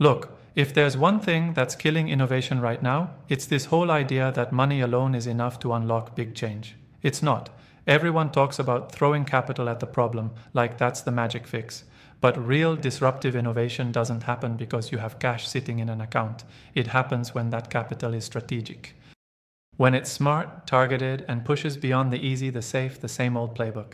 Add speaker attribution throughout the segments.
Speaker 1: Look, if there's one thing that's killing innovation right now, it's this whole idea that money alone is enough to unlock big change. It's not. Everyone talks about throwing capital at the problem, like that's the magic fix. But real disruptive innovation doesn't happen because you have cash sitting in an account. It happens when that capital is strategic. When it's smart, targeted, and pushes beyond the easy, the safe, the same old playbook.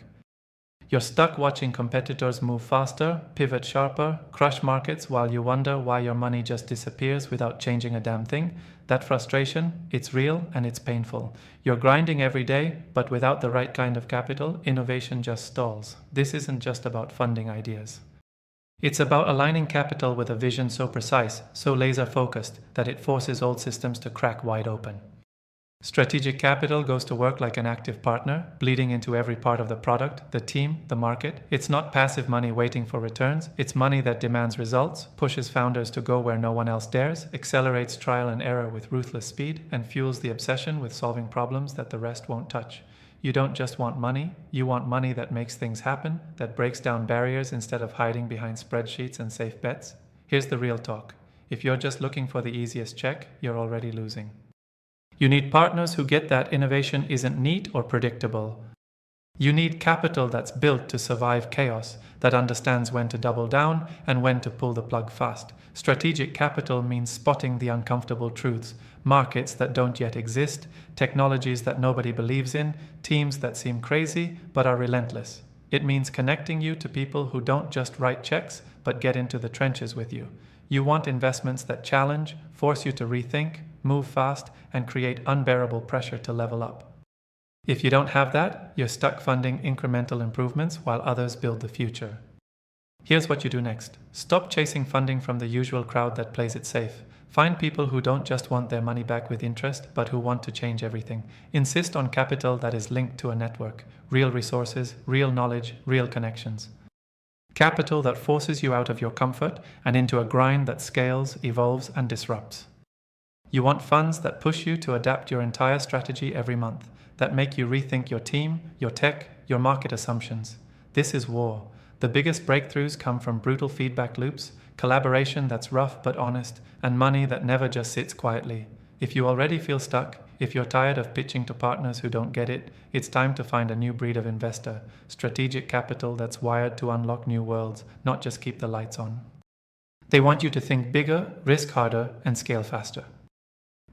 Speaker 1: You're stuck watching competitors move faster, pivot sharper, crush markets while you wonder why your money just disappears without changing a damn thing. That frustration, it's real and it's painful. You're grinding every day, but without the right kind of capital, innovation just stalls. This isn't just about funding ideas. It's about aligning capital with a vision so precise, so laser-focused, that it forces old systems to crack wide open. Strategic capital goes to work like an active partner, bleeding into every part of the product, the team, the market. It's not passive money waiting for returns. It's money that demands results, pushes founders to go where no one else dares, accelerates trial and error with ruthless speed, and fuels the obsession with solving problems that the rest won't touch. You don't just want money, you want money that makes things happen, that breaks down barriers instead of hiding behind spreadsheets and safe bets. Here's the real talk. If you're just looking for the easiest check, you're already losing. You need partners who get that innovation isn't neat or predictable. You need capital that's built to survive chaos, that understands when to double down and when to pull the plug fast. Strategic capital means spotting the uncomfortable truths, markets that don't yet exist, technologies that nobody believes in, teams that seem crazy but are relentless. It means connecting you to people who don't just write checks but get into the trenches with you. You want investments that challenge, force you to rethink, move fast, and create unbearable pressure to level up. If you don't have that, you're stuck funding incremental improvements while others build the future. Here's what you do next. Stop chasing funding from the usual crowd that plays it safe. Find people who don't just want their money back with interest, but who want to change everything. Insist on capital that is linked to a network, real resources, real knowledge, real connections. Capital that forces you out of your comfort and into a grind that scales, evolves, and disrupts. You want funds that push you to adapt your entire strategy every month, that make you rethink your team, your tech, your market assumptions. This is war. The biggest breakthroughs come from brutal feedback loops, collaboration that's rough but honest, and money that never just sits quietly. If you already feel stuck, if you're tired of pitching to partners who don't get it, it's time to find a new breed of investor, strategic capital that's wired to unlock new worlds, not just keep the lights on. They want you to think bigger, risk harder, and scale faster.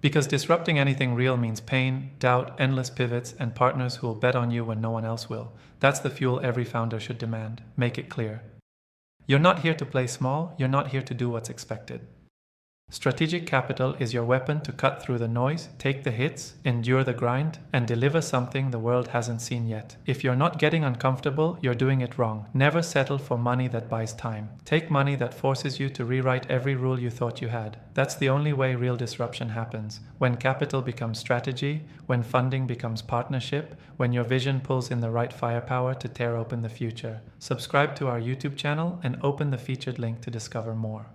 Speaker 1: Because disrupting anything real means pain, doubt, endless pivots, and partners who will bet on you when no one else will. That's the fuel every founder should demand. Make it clear. You're not here to play small, you're not here to do what's expected. Strategic capital is your weapon to cut through the noise, take the hits, endure the grind, and deliver something the world hasn't seen yet. If you're not getting uncomfortable, you're doing it wrong. Never settle for money that buys time. Take money that forces you to rewrite every rule you thought you had. That's the only way real disruption happens. When capital becomes strategy, when funding becomes partnership, when your vision pulls in the right firepower to tear open the future. Subscribe to our YouTube channel and open the featured link to discover more.